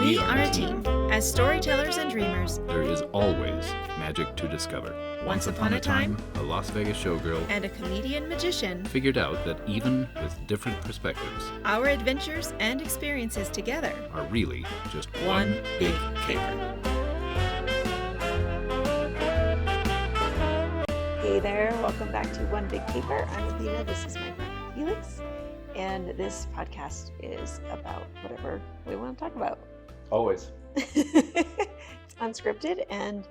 We are a team. As storytellers and dreamers, there is always magic to discover. Once upon a time, a Las Vegas showgirl and a comedian magician figured out that even with different perspectives, our adventures and experiences together are really just one big caper. Hey there, welcome back to One Big Caper. I'm Athena, this is my friend Felix, and this podcast is about whatever we want to talk about. Always. It's unscripted, and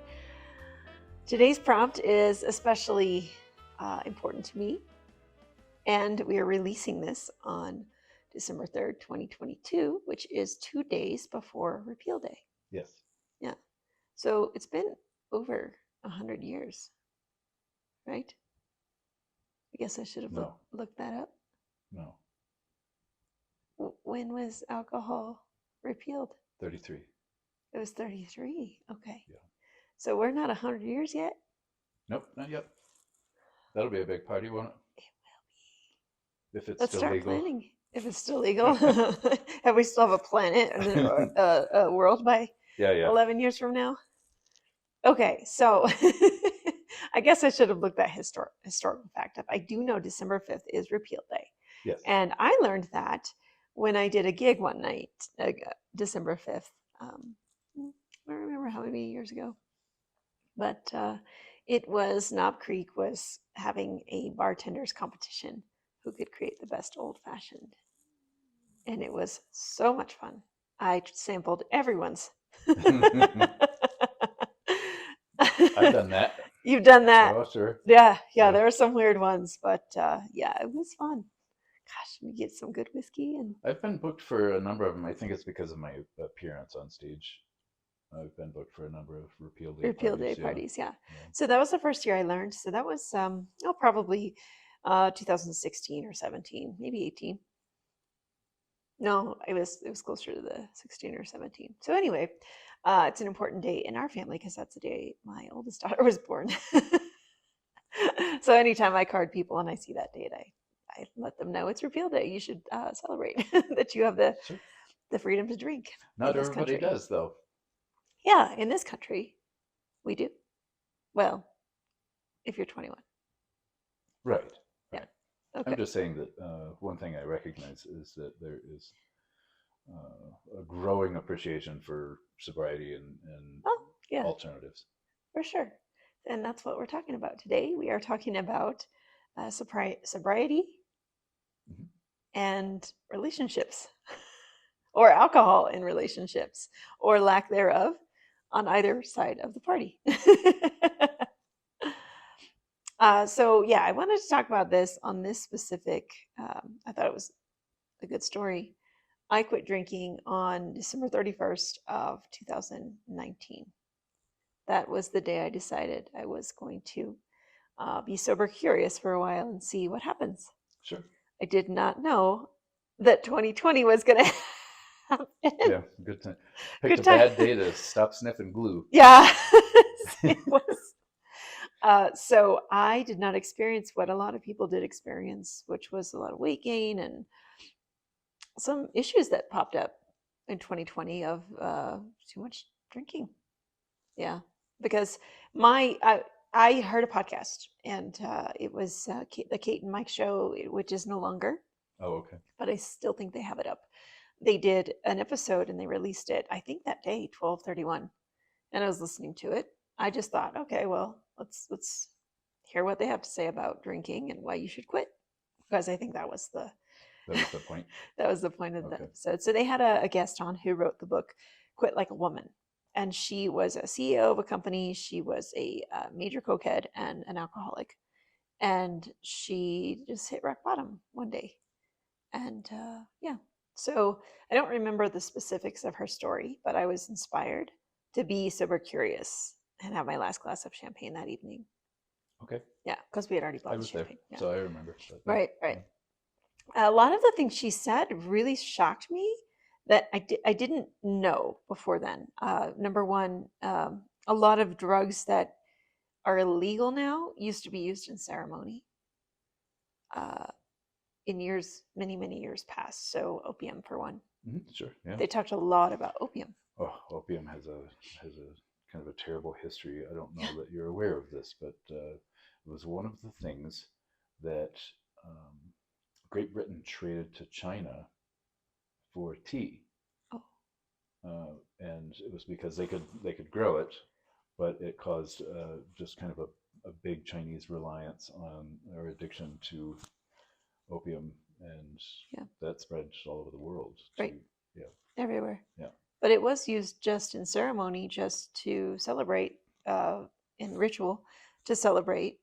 today's prompt is especially important to me, and we are releasing this on December 3rd, 2022, which is 2 days before Repeal Day. Yes. Yeah. So it's been over 100 years. Right? I guess I should have looked that up. No. When was alcohol repealed? 33. It was 33. Okay. Yeah. So we're not 100 years yet? Nope, not yet. That'll be a big party, won't it? It will be. If it's Let's still start legal. planning. If it's still legal. Have we still have a planet and a world by 11 years from now? Okay, so I guess I should have looked that historical fact up. I do know December 5th is Repeal Day. Yes. And I learned that when I did a gig one night, December 5th. I don't remember how many years ago. But it was, Knob Creek was having a bartender's competition who could create the best old-fashioned. And it was so much fun. I sampled everyone's. I've done that. You've done that. Oh, sure. Yeah. There were some weird ones, but it was fun. Gosh, we get some good whiskey. And I've been booked for a number of them. I think it's because of my appearance on stage. I've been booked for a number of Repeal Day parties. Yeah. So that was the first year I learned. So that was probably 2016 or 17, maybe 18. No, it was closer to the 16 or 17. So anyway, it's an important day in our family because that's the day my oldest daughter was born. So anytime I card people and I see that date, I let them know it's Repeal Day. You should celebrate that you have the freedom to drink. Not everybody does, though. Yeah, in this country, we do. Well, if you're 21. Right. Yeah. Okay. I'm just saying that one thing I recognize is that there is a growing appreciation for sobriety and alternatives. For sure. And that's what we're talking about today. We are talking about sobriety and relationships, or alcohol in relationships, or lack thereof on either side of the party. I wanted to talk about this on this specific, I thought it was a good story. I quit drinking on December 31st of 2019. That was the day I decided I was going to be sober curious for a while and see what happens. Sure. I did not know that 2020 was going to happen. Yeah, good time. Picked a bad day to stop sniffing glue. Yeah, it was. So I did not experience what a lot of people did experience, which was a lot of weight gain and some issues that popped up in 2020 of too much drinking. Yeah, because I heard a podcast, and it was the Kate and Mike show, which is no longer. Oh, okay. But I still think they have it up. They did an episode and they released it, I think that day, 12/31, and I was listening to it. I just thought, okay, well, let's hear what they have to say about drinking and why you should quit, because I think that was the point. That was the point of the episode. So they had a guest on who wrote the book Quit Like a Woman, and she was a CEO of a company. She was a major cokehead and an alcoholic, and she just hit rock bottom one day. And so I don't remember the specifics of her story, but I was inspired to be sober curious and have my last glass of champagne that evening. Okay. Yeah, because we had already bought I was champagne. there, so I remember. Right. A lot of the things she said really shocked me that I didn't know before then. Number one, a lot of drugs that are illegal now used to be used in ceremony. In years, many years past. So opium, for one. Sure. Yeah. They talked a lot about opium Oh, opium has a kind of a terrible history. I don't know that you're aware of this, but it was one of the things that Great Britain traded to China for tea, Oh. and it was because they could grow it, but it caused just kind of a big Chinese reliance on or addiction to opium, and that spread all over the world. Right. Yeah. Everywhere. Yeah. But it was used just in ceremony, just to celebrate, in ritual, to celebrate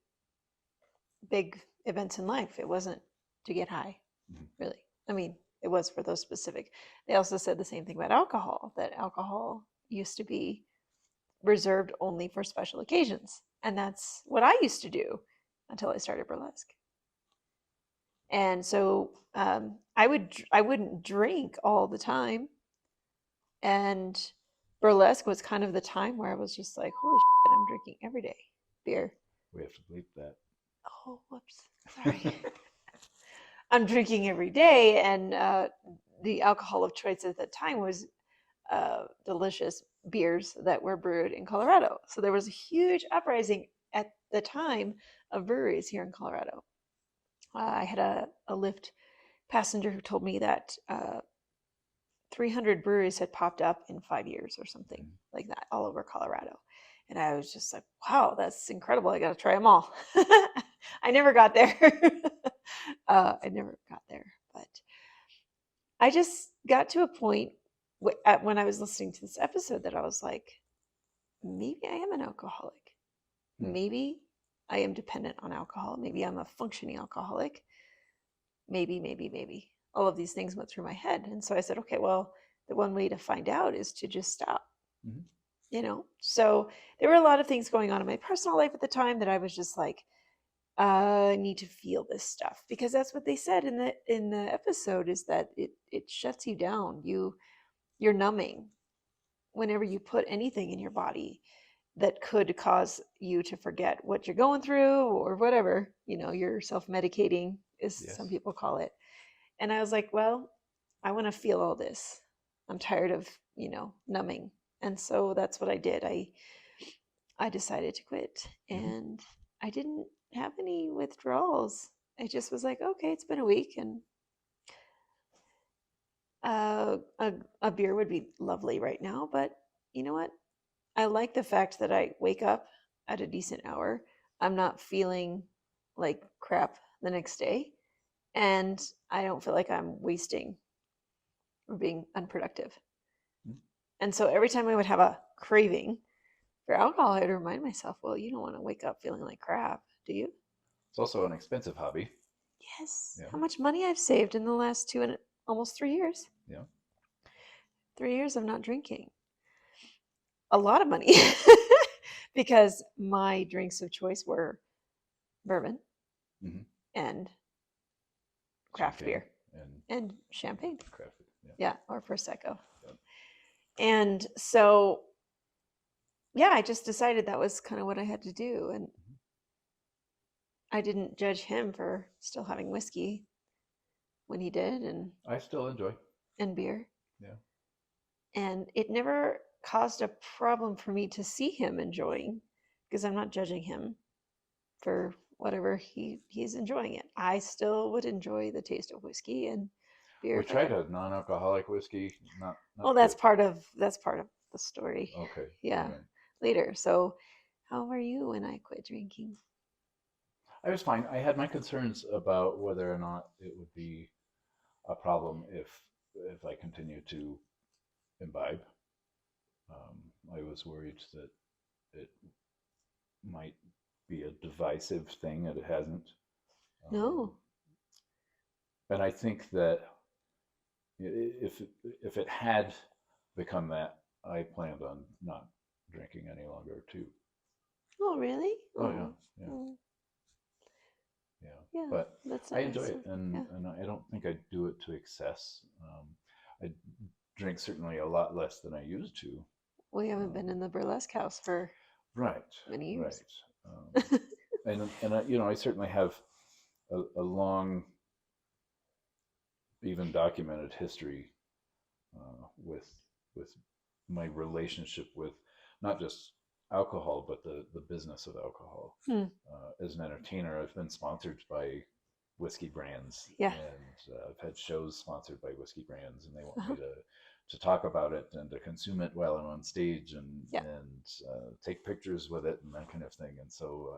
big events in life. It wasn't to get high, really. I mean, it was for those specific. They also said the same thing about alcohol, that alcohol used to be reserved only for special occasions. And that's what I used to do until I started burlesque. And so I wouldn't drink all the time. And burlesque was kind of the time where I was just like, holy shit, I'm drinking every day beer. We have to bleep that. Oh, whoops. Sorry. I'm drinking every day. And the alcohol of choice at the time was delicious beers that were brewed in Colorado. So there was a huge uprising at the time of breweries here in Colorado. I had a Lyft passenger who told me that 300 breweries had popped up in 5 years or something like that all over Colorado. And I was just like, wow, that's incredible. I got to try them all. I never got there. But I just got to a point when I was listening to this episode that I was like, maybe I am an alcoholic. Maybe I am dependent on alcohol. Maybe I'm a functioning alcoholic. Maybe. All of these things went through my head. And so I said, okay, well, the one way to find out is to just stop. So there were a lot of things going on in my personal life at the time that I was just like, I need to feel this stuff, because that's what they said in the episode, is that it shuts you down. You're numbing whenever you put anything in your body that could cause you to forget what you're going through or whatever, you're self-medicating, as some people call it. And I was like, well, I want to feel all this. I'm tired of, numbing. And so that's what I did. I decided to quit, and I didn't have any withdrawals. I just was like, okay, it's been a week, and a beer would be lovely right now. But you know what? I like the fact that I wake up at a decent hour. I'm not feeling like crap the next day, and I don't feel like I'm wasting or being unproductive. And so every time I would have a craving for alcohol, I'd remind myself, well, you don't want to wake up feeling like crap, do you? It's also an expensive hobby. Yes. Yeah. How much money I've saved in the last 2 and almost 3 years. Yeah. 3 years of not drinking. A lot of money. Because my drinks of choice were bourbon and craft beer and champagne. Craft, yeah, or Prosecco. Yeah. And so, I just decided that was kind of what I had to do. And I didn't judge him for still having whiskey when he did. And I still enjoy. And beer. Yeah. And it never caused a problem for me to see him enjoying, because I'm not judging him for whatever he's enjoying it. I still would enjoy the taste of whiskey and beer. We tried a non-alcoholic whiskey. Not well, that's part of the story. Okay. Yeah. Right. Later. So, how were you when I quit drinking? I was fine. I had my concerns about whether or not it would be a problem if I continued to imbibe. I was worried that it might be a divisive thing, and it hasn't. No. And I think that if it had become that, I planned on not drinking any longer too. Oh, really? Oh, yeah. Yeah. But I enjoy it, and I don't think I do it to excess. I drink certainly a lot less than I used to. We haven't been in the burlesque house for many years. Right. And I certainly have a long, even documented history with my relationship with not just alcohol, but the business of alcohol. As an entertainer, I've been sponsored by whiskey brands, Yeah. and I've had shows sponsored by whiskey brands, and they want me to talk about it and to consume it while I'm on stage and take pictures with it and that kind of thing. And so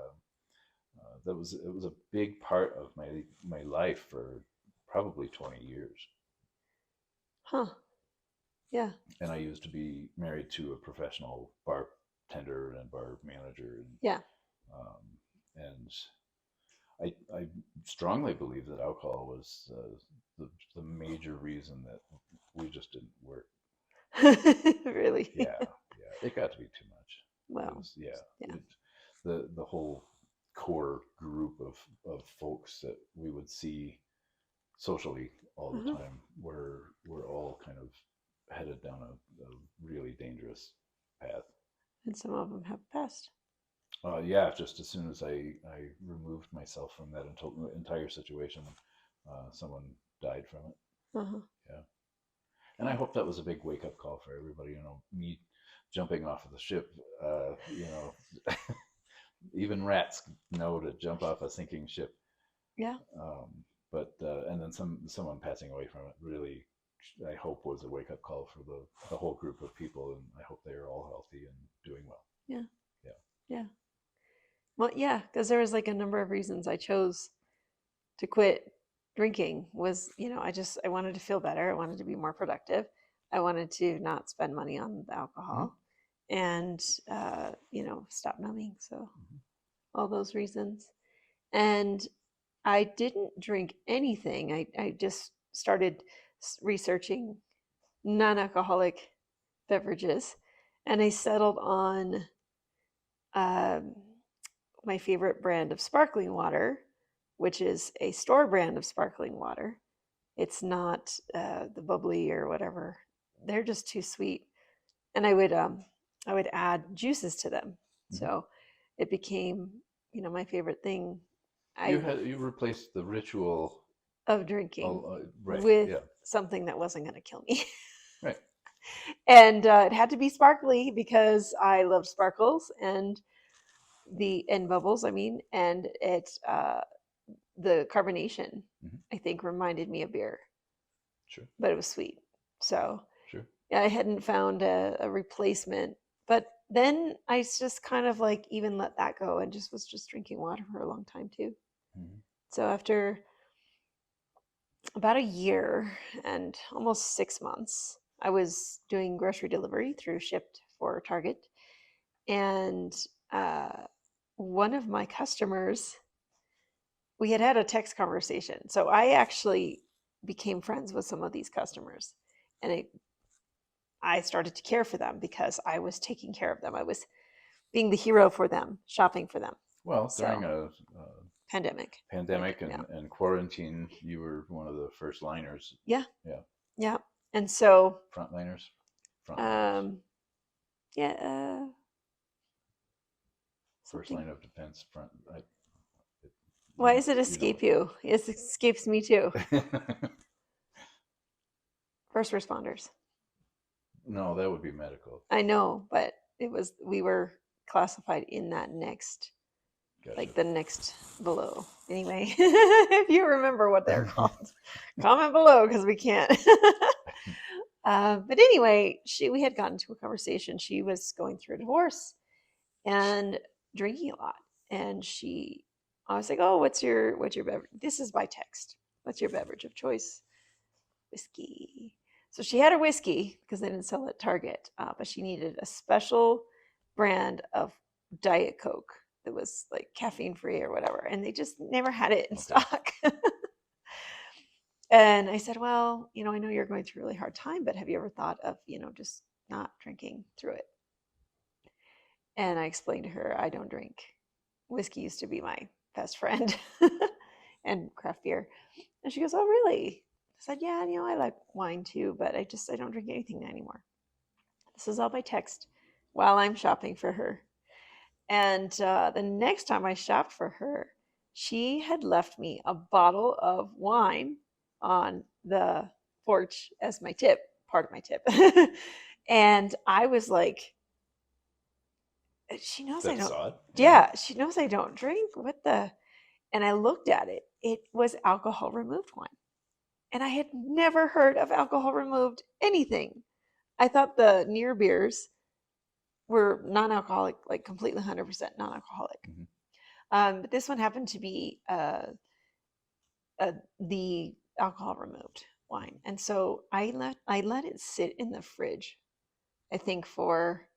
it was a big part of my life for probably 20 years. Huh. Yeah. And I used to be married to a professional bartender and bar manager. And, yeah. And I strongly believe that alcohol was the major reason that we just didn't work. Really? Yeah. It got to be too much. Wow. The whole core group of folks that we would see socially all the time were all kind of headed down a really dangerous path. And some of them have passed. Just as soon as I removed myself from that entire situation, someone died from it. Yeah. And I hope that was a big wake-up call for everybody. Me jumping off of the ship, even rats know to jump off a sinking ship. Yeah. And then someone passing away from it really, I hope, was a wake-up call for the whole group of people, and I hope they are all healthy and doing well. Yeah. Well, yeah, because there was like a number of reasons I chose to quit drinking. Was, I wanted to feel better. I wanted to be more productive. I wanted to not spend money on the alcohol, and stop numbing. So all those reasons. And I didn't drink anything. I just started researching non-alcoholic beverages, and I settled on my favorite brand of sparkling water, which is a store brand of sparkling water. It's not the bubbly or whatever. They're just too sweet, and I would add juices to them. So it became my favorite thing. You replaced the ritual of drinking right, with something that wasn't going to kill me. Right. And it had to be sparkly because I love sparkles and bubbles. And it's the carbonation. I think reminded me of beer. Sure. But it was sweet. So sure. I hadn't found a replacement. But then I just kind of even let that go and was just drinking water for a long time too. So after about a year and almost 6 months, I was doing grocery delivery through Shipt for Target. And one of my customers, we had a text conversation. So I actually became friends with some of these customers. And I started to care for them because I was taking care of them. I was being the hero for them, shopping for them. Well, during a pandemic and quarantine, you were one of the first liners. Yeah. And so frontliners. First line of defense. Why does it escape you? It escapes me too. First responders. No, that would be medical. I know, but we were classified in that next. Gotcha. The next below. Anyway, if you remember what they're called, comment below because we can't. But anyway, we had gotten to a conversation. She was going through a divorce and drinking a lot. And I was like, "Oh, what's your beverage?" This is by text. What's your beverage of choice? Whiskey. So she had a whiskey because they didn't sell it at Target, but she needed a special brand of Diet Coke that was caffeine free or whatever, and they just never had it in stock. And I said, well, I know you're going through a really hard time, but have you ever thought of just not drinking through it? And I explained to her I don't drink. Whiskey used to be my best friend and craft beer. And she goes, oh really? I said, yeah, I like wine too, but I don't drink anything anymore. This is all by text while I'm shopping for her. And the next time I shopped for her, she had left me a bottle of wine on the porch as my tip, part of my tip. And I was like, she knows I That's don't. odd. Yeah, she knows I don't drink. What the? And I looked at it. It was alcohol removed wine. And I had never heard of alcohol removed anything. I thought the near beers were non-alcoholic, like completely 100% non-alcoholic. But this one happened to be the alcohol removed wine, and so I let it sit in the fridge. I think for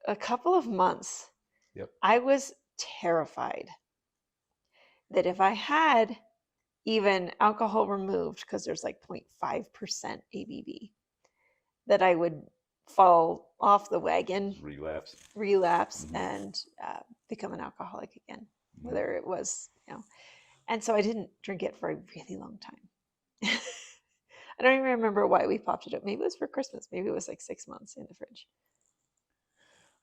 a couple of months. Yep. I was terrified that if I had even alcohol removed, because there's like 0.5% ABV, that I would fall off the wagon, relapse, and become an alcoholic again. Whether it was, and so I didn't drink it for a really long time. I don't even remember why we popped it up. Maybe it was for Christmas. Maybe it was like 6 months in the fridge.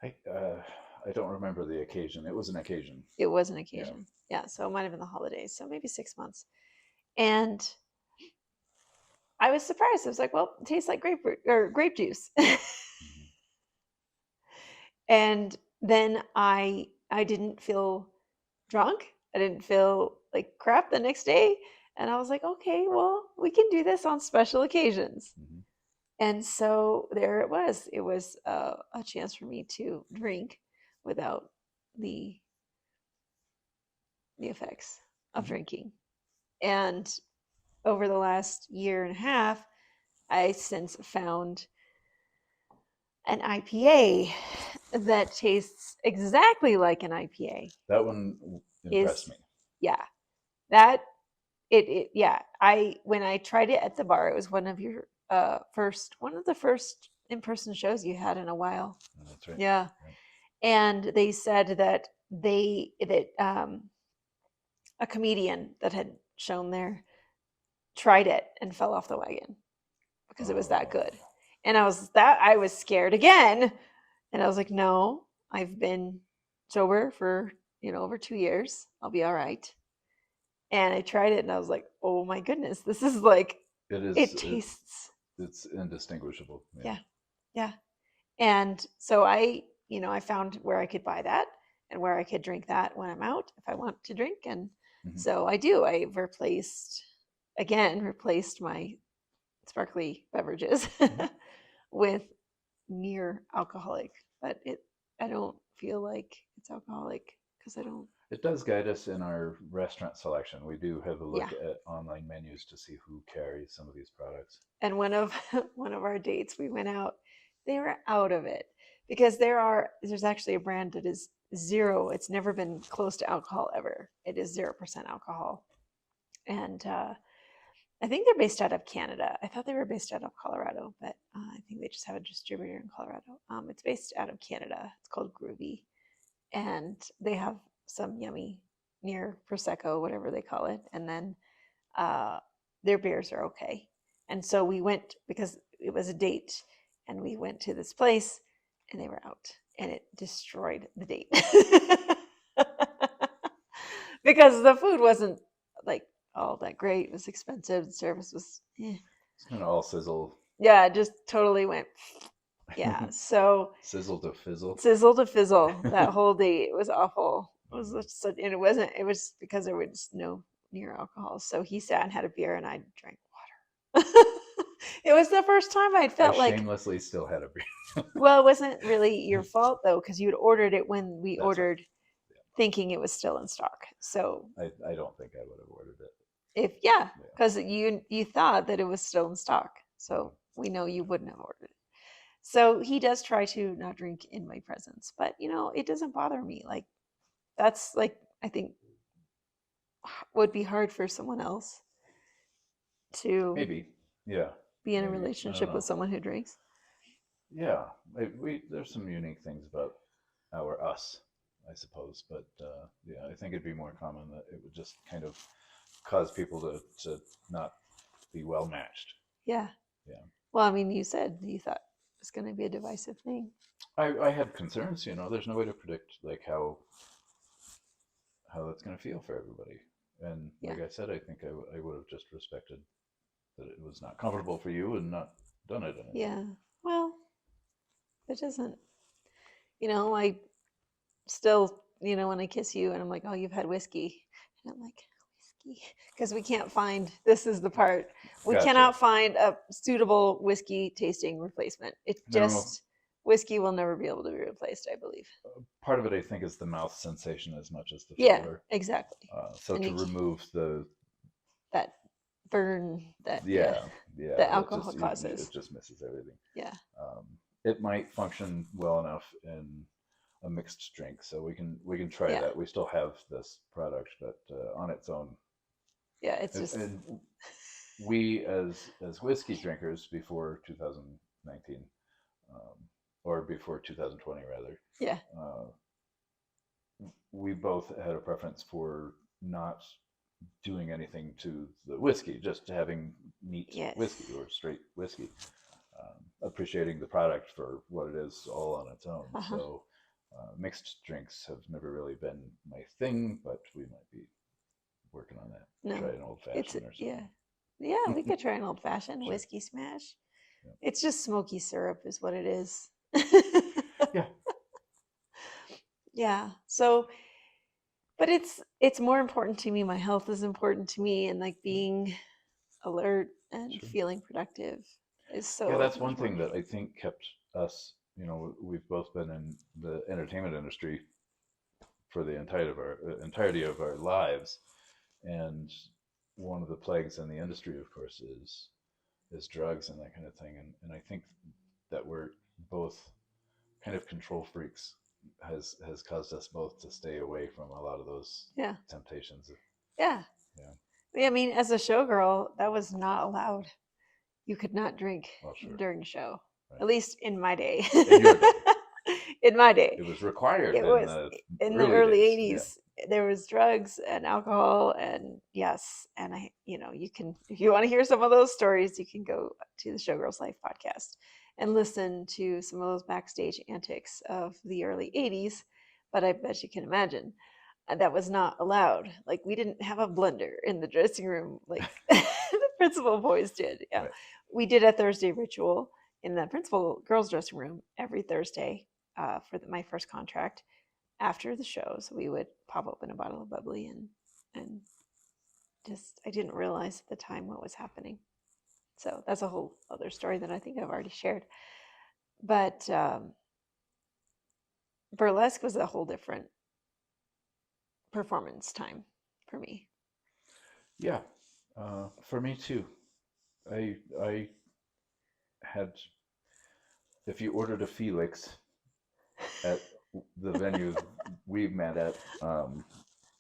I don't remember the occasion. It was an occasion. It was an occasion. Yeah, so it might have been the holidays. So maybe 6 months. And I was surprised. I was like, well, it tastes like grapefruit or grape juice. And then I didn't feel drunk. I didn't feel like crap the next day. And I was like, okay, well, we can do this on special occasions. And so there it was. It was a chance for me to drink without the effects of drinking. And over the last year and a half, I since found an IPA that tastes exactly like an IPA. That one impressed me. Yeah. That when I tried it at the bar, it was one of the first in-person shows you had in a while. Oh, that's right. Yeah. And they said that a comedian that had shown there tried it and fell off the wagon because it was that good. And I was scared again. And I was like, no, I've been sober for, over 2 years. I'll be all right. And I tried it and I was like, oh my goodness, this is like, it tastes. It's indistinguishable. Yeah. And so I found where I could buy that and where I could drink that when I'm out if I want to drink. And so I do. I replaced my sparkly beverages with near alcoholic, but I don't feel like it's alcoholic because I don't. It does guide us in our restaurant selection. We do have a look at online menus to see who carries some of these products. And one of our dates, we went out. They were out of it because there's actually a brand that is zero. It's never been close to alcohol ever. It is 0% alcohol, and I think they're based out of Canada. I thought they were based out of Colorado, but I think they just have a distributor in Colorado. It's based out of Canada. It's called Groovy, and they have some yummy near Prosecco, whatever they call it, and then their beers are okay. And so we went because it was a date, and we went to this place, and they were out, and it destroyed the date because the food wasn't like all that great. It was expensive. The service was It's kind of all sizzle. Yeah, it just totally went. Yeah, so sizzle to fizzle. That whole date, it was awful. It was because there was no near alcohol. So he sat and had a beer, and I drank water. It was the first time I shamelessly still had a beer. Well, it wasn't really your fault though, because you had ordered it when we ordered, right. thinking it was still in stock. So I don't think I would have ordered it. Because you thought that it was still in stock, so we know you wouldn't have ordered it. So he does try to not drink in my presence, but it doesn't bother me. Like that's like I think would be hard for someone else to be in a relationship with someone who drinks. Yeah, there's some unique things about us, I suppose, but I think it'd be more common that it would just kind of cause people to not be well matched. Yeah. Well, I mean, you said you thought it was going to be a divisive thing. I had concerns. There's no way to predict like how that's going to feel for everybody. And like I said, I think I would have just respected that it was not comfortable for you and not done it anymore. Yeah. Well, It doesn't, I still, when I kiss you and I'm like, oh, you've had whiskey. And I'm like, whiskey. Because we can't find, this is the part, we Gotcha. cannot find a suitable whiskey tasting replacement. It's No. just, whiskey will never be able to be replaced, I believe. Part of it, I think, is the mouth sensation as much as the Yeah, flavor. exactly. So And to you- remove That burn, that, yeah, that it alcohol just, causes. it just misses everything. Yeah. It might function well enough in a mixed drink, so we can try Yeah. that. We still have this product, but on its own, Yeah, it's just, and we as whiskey drinkers before 2019, or before 2020 rather, yeah, we both had a preference for not doing anything to the whiskey, just having neat Yes. whiskey or straight whiskey, appreciating the product for what it is all on its own. Uh-huh. So mixed drinks have never really been my thing, but we might be working on that. No, Try an old it's, fashioned or something. yeah. Yeah, we could try an old fashioned Sure. whiskey smash. Yeah. It's just smoky syrup is what it is. Yeah. Yeah. So, but it's more important to me. My health is important to me, and like being alert and Sure. feeling productive is so. Yeah, that's one important. thing that I think kept us, we've both been in the entertainment industry for the entirety of our lives, and one of the plagues in the industry, of course, is drugs and that kind of thing. And I think that we're both kind of control freaks has caused us both to stay away from a lot of those Yeah. temptations. Yeah. Yeah. I mean, as a showgirl, that was not allowed. You could not drink Well, sure. during the show, Right. at least in my day. In your day. In my day. It was required. It was in the early days. 80s. There was drugs and alcohol, and yes, and you can, if you want to hear some of those stories, you can go to the Showgirls Life podcast and listen to some of those backstage antics of the early 80s. But I bet you can imagine that was not allowed. Like, we didn't have a blender in the dressing room like the principal boys did. Yeah. Right. We did a Thursday ritual in the principal girls' dressing room every Thursday for my first contract. After the shows, we would pop open a bottle of bubbly and just, I didn't realize at the time what was happening. So that's a whole other story that I think I've already shared. But burlesque was a whole different performance time for me. Yeah, for me too. I had, if you ordered a Felix at the venue we met at,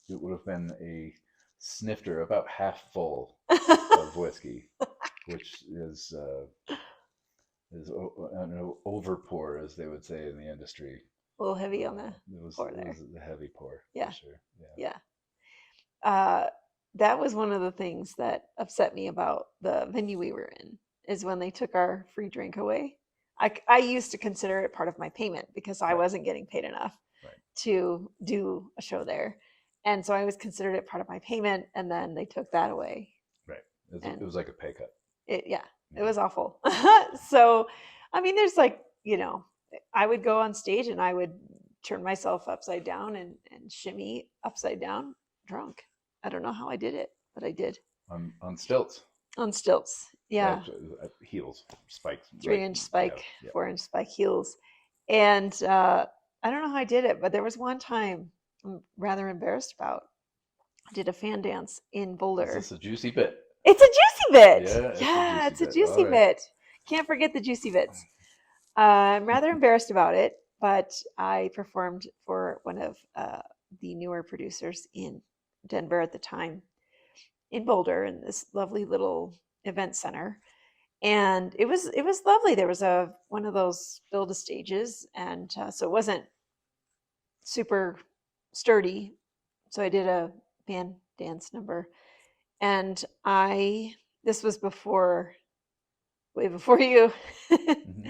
it would have been a snifter about half full of whiskey, which is an over pour, as they would say in the industry. A little heavy on the pour It there. was a heavy pour. Yeah. For sure. Yeah. That was one of the things that upset me about the venue we were in, is when they took our free drink away. I used to consider it part of my payment because I Right. wasn't getting paid enough Right. to do a show there. And so I always considered it part of my payment, and then they took that away. Right. It was like a pay cut. It was awful. So, I mean, there's like, I would go on stage and I would turn myself upside down and shimmy upside down drunk. I don't know how I did it, but I did. On stilts. On stilts. Yeah. Heels, spikes. 3-inch spike, Yeah. 4-inch spike heels. And I don't know how I did it, but there was one time I'm rather embarrassed about. I did a fan dance in Boulder. Is this a juicy bit? It's a juicy bit. Yeah, It's a juicy All right. bit. Can't forget the juicy bits. I'm rather embarrassed about it, but I performed for one of the newer producers in Denver at the time, in Boulder, in this lovely little event center. And it was lovely. There was one of those build-a-stages, and so it wasn't super sturdy. So I did a band dance number, and this was way before you. Mm-hmm.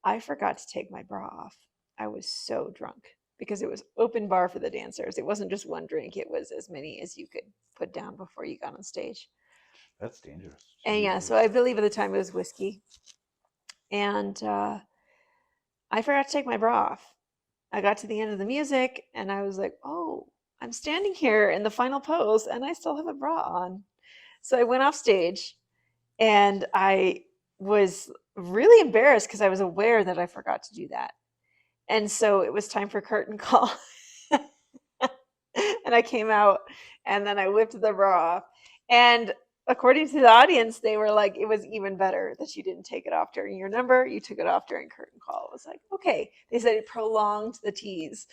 I forgot to take my bra off. I was so drunk because it was open bar for the dancers. It wasn't just one drink. It was as many as you could put down before you got on stage. That's dangerous. And yeah, so I believe at the time it was whiskey. And I forgot to take my bra off. I got to the end of the music and I was like, oh, I'm standing here in the final pose and I still have a bra on. So I went off stage and I was really embarrassed because I was aware that I forgot to do that. And so it was time for curtain call. And I came out and then I whipped the bra off. And according to the audience, they were like, it was even better that you didn't take it off during your number. You took it off during curtain call. It was like, okay. They said it prolonged the tease.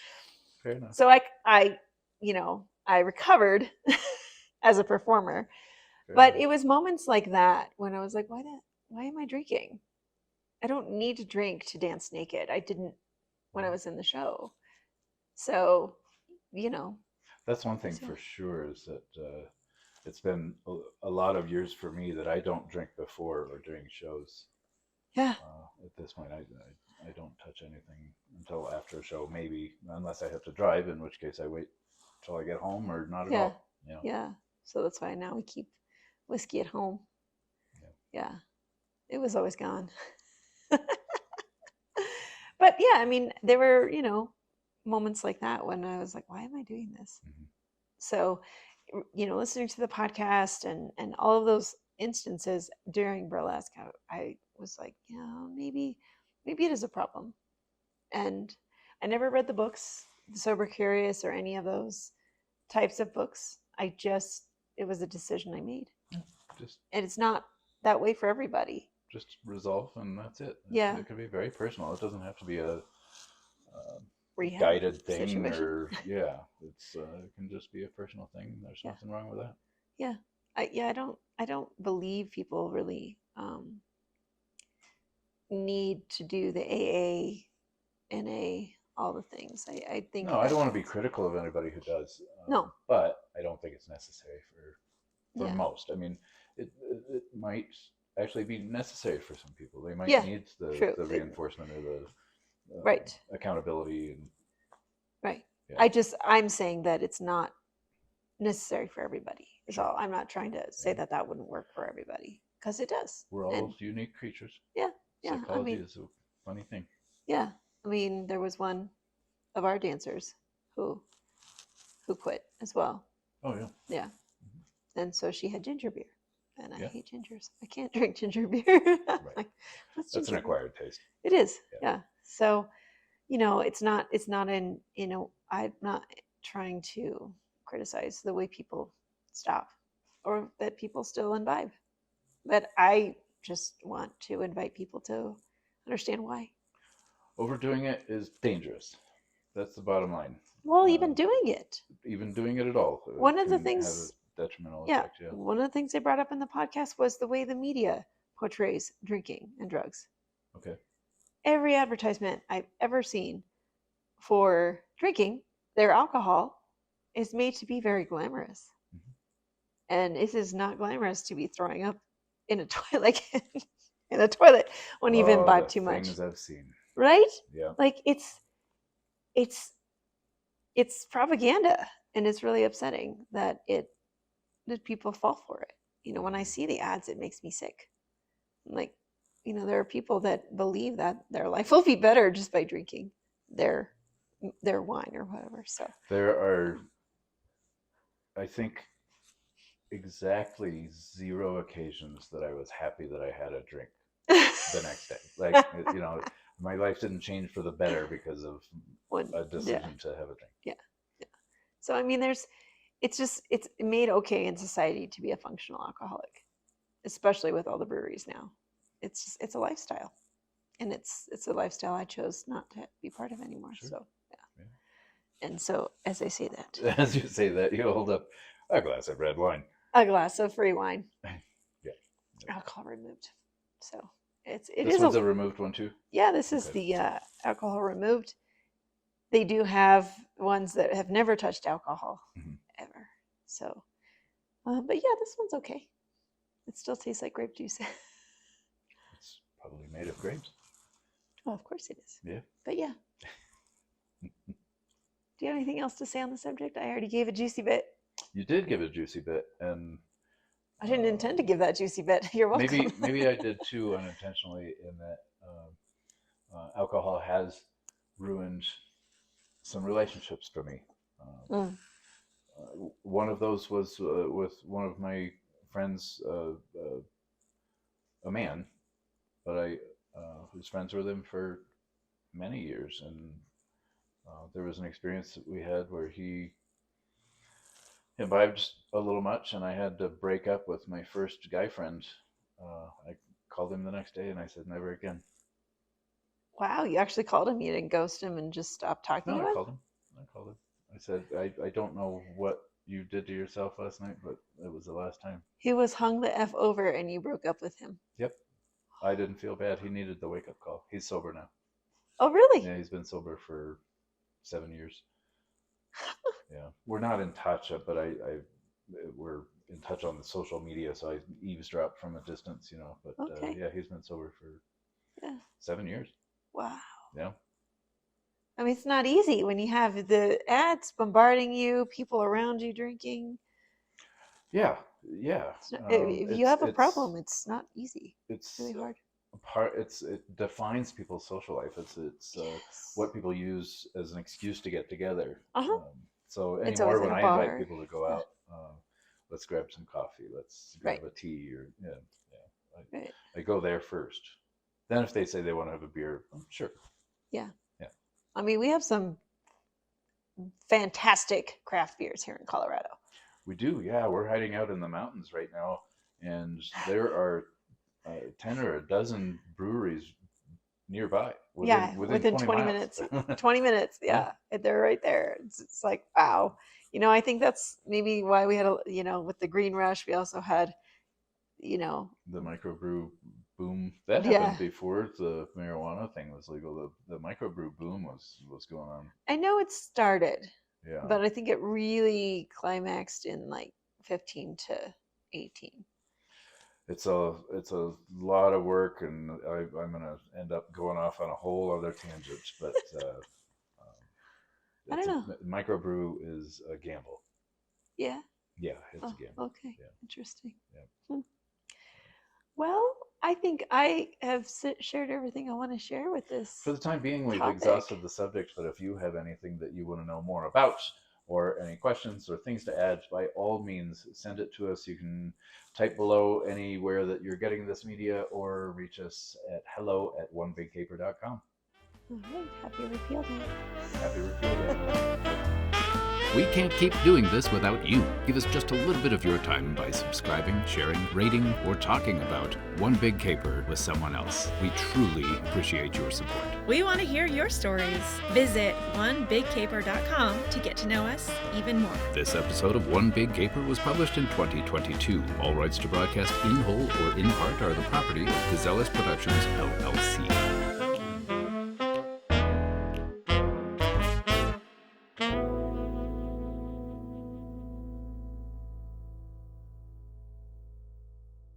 Fair enough. So I recovered as a performer. Fair But enough. it was moments like that when I was like, why am I drinking? I don't need to drink to dance naked. I didn't when I was in the show. So, That's one thing So- for sure is that it's been a lot of years for me that I don't drink before or during shows. yeah. At this point, I don't touch anything until after a show, maybe, unless I have to drive, in which case I wait till I get home or not at Yeah. all. You know? Yeah. So that's why now we keep whiskey at home. Yeah. It was always gone. But yeah, I mean, there were, moments like that when I was like, why am I doing this? Mhm. So, listening to the podcast and all of those instances during burlesque, I was like, maybe it is a problem. And I never read the books, The Sober Curious or any of those types of books. It was a decision I made. Just And it's not that way for everybody. just resolve, and that's it. Yeah. It can be very personal. It doesn't have to be a Rehab guided thing, situation. or it's it can just be a personal thing. There's Yeah. nothing wrong with that. Yeah. I don't believe people really need to do the AA, NA, all the things. I think No, I don't want to be critical of anybody who does. No. But I don't think it's necessary for Yeah. most. I mean, it might actually be necessary for some people. They might Yeah, need true. the reinforcement or the Right. accountability. And Right. Yeah. I'm saying that it's not necessary for everybody. Is Sure. all. I'm not trying to say that wouldn't work for everybody because it does. We're all And unique creatures. yeah, Psychology is a funny thing. yeah. I mean, there was one of our dancers who quit as well. Oh yeah. Yeah. And so she had ginger beer. And I Yeah. hate gingers. I can't drink ginger beer. Right. Like, what's That's an ginger beer? acquired taste. It is. Yeah. Yeah. So, it's not in, I'm not trying to criticize the way people stop or that people still imbibe. But I just want to invite people to understand why. Overdoing it is dangerous. That's the bottom line. Well, even doing it. Even doing it at all. One of the can things- have a detrimental Yeah. effect. Yeah. One of the things they brought up in the podcast was the way the media portrays drinking and drugs. Okay. Every advertisement I've ever seen for drinking their alcohol is made to be very glamorous. Mhm. And it is not glamorous to be throwing up in a toilet in a toilet when you've imbibed the too much. Things I've seen. Right? Yeah. Like it's propaganda, and it's really upsetting that people fall for it. When I see the ads, it makes me sick. Like, there are people that believe that their life will be better just by drinking their wine or whatever. So There are, I think, exactly 0 occasions that I was happy that I had a drink the next day. Like, my life didn't change for the better because of a decision to have a drink. Yeah. So I mean, it's made okay in society to be a functional alcoholic, especially with all the breweries now. It's a lifestyle, and it's a lifestyle I chose not to be part of anymore. Sure. So yeah. And so as I say that, As you say that, you hold up a glass of red wine. a glass of free wine, Yeah. alcohol removed. So This is one's a removed one too. Yeah, this is Okay. the alcohol removed. They do have ones that have never touched alcohol Mhm. ever. So, but yeah, this one's okay. It still tastes like grape juice. It's probably made of grapes. Oh, of course it is. Yeah. But yeah. Do you have anything else to say on the subject? I already gave a juicy bit. You did give a juicy bit, and I didn't intend to give that juicy bit. You're welcome. maybe I did too unintentionally in that alcohol has ruined some relationships for me. One of those was with one of my friends, a man, but I was friends with him for many years, and there was an experience that we had where he imbibed a little much, and I had to break up with my first guy friend. I called him the next day, and I said, "Never again." Wow, you actually called him. You didn't ghost him and just stop talking No, to I him? called him. I said, I don't know what you did to yourself last night, but it was the last time. He was hung the F over and you broke up with him. Yep. I didn't feel bad. He needed the wake-up call. He's sober now. Oh, really? Yeah, he's been sober for 7 years. Yeah. We're not in touch, but we're in touch on the social media, so I eavesdrop from a distance, you know. But Okay. yeah, he's been sober for 7 years. Wow. Yeah. I mean, it's not easy when you have the ads bombarding you, people around you drinking. Yeah. If you have a problem, it's not easy. It's really hard. It defines people's social life. It's what people use as an excuse to get together. So It's anymore always when at a I invite bar. people to go out, let's grab some coffee, let's grab a tea, or Right. I go there first. Then if they say they want to have a beer, sure. Yeah. Yeah. I mean, we have some fantastic craft beers here in Colorado. We do, yeah. We're hiding out in the mountains right now, and there are 10 or a dozen breweries nearby. Within 20 minutes. 20 minutes, yeah. They're right there. It's like, wow. You know, I think that's maybe why we had, with the Green Rush, we also had, the microbrew boom. That happened before the marijuana thing was legal. The microbrew boom was going on. I know it started. Yeah. But I think it really climaxed in like 15 to 18. It's a lot of work, and I'm gonna end up going off on a whole other tangent. But I don't know. Microbrew is a gamble. Yeah. Yeah, it's a gamble. Okay. Yeah. Interesting. Yeah. Well, I think I have shared everything I want to share with this. For the time being, we've topic. exhausted the subject, but if you have anything that you want to know more about, or any questions or things to add, by all means, send it to us. You can type below anywhere that you're getting this media, or reach us at hello@onebigcaper.com. All right. Happy Repeal Day. Happy Repeal Day. We can't keep doing this without you. Give us just a little bit of your time by subscribing, sharing, rating, or talking about One Big Caper with someone else. We truly appreciate your support. We want to hear your stories. Visit onebigcaper.com to get to know us even more. This episode of One Big Caper was published in 2022. All rights to broadcast in whole or in part are the property of Gazellus Productions, LLC.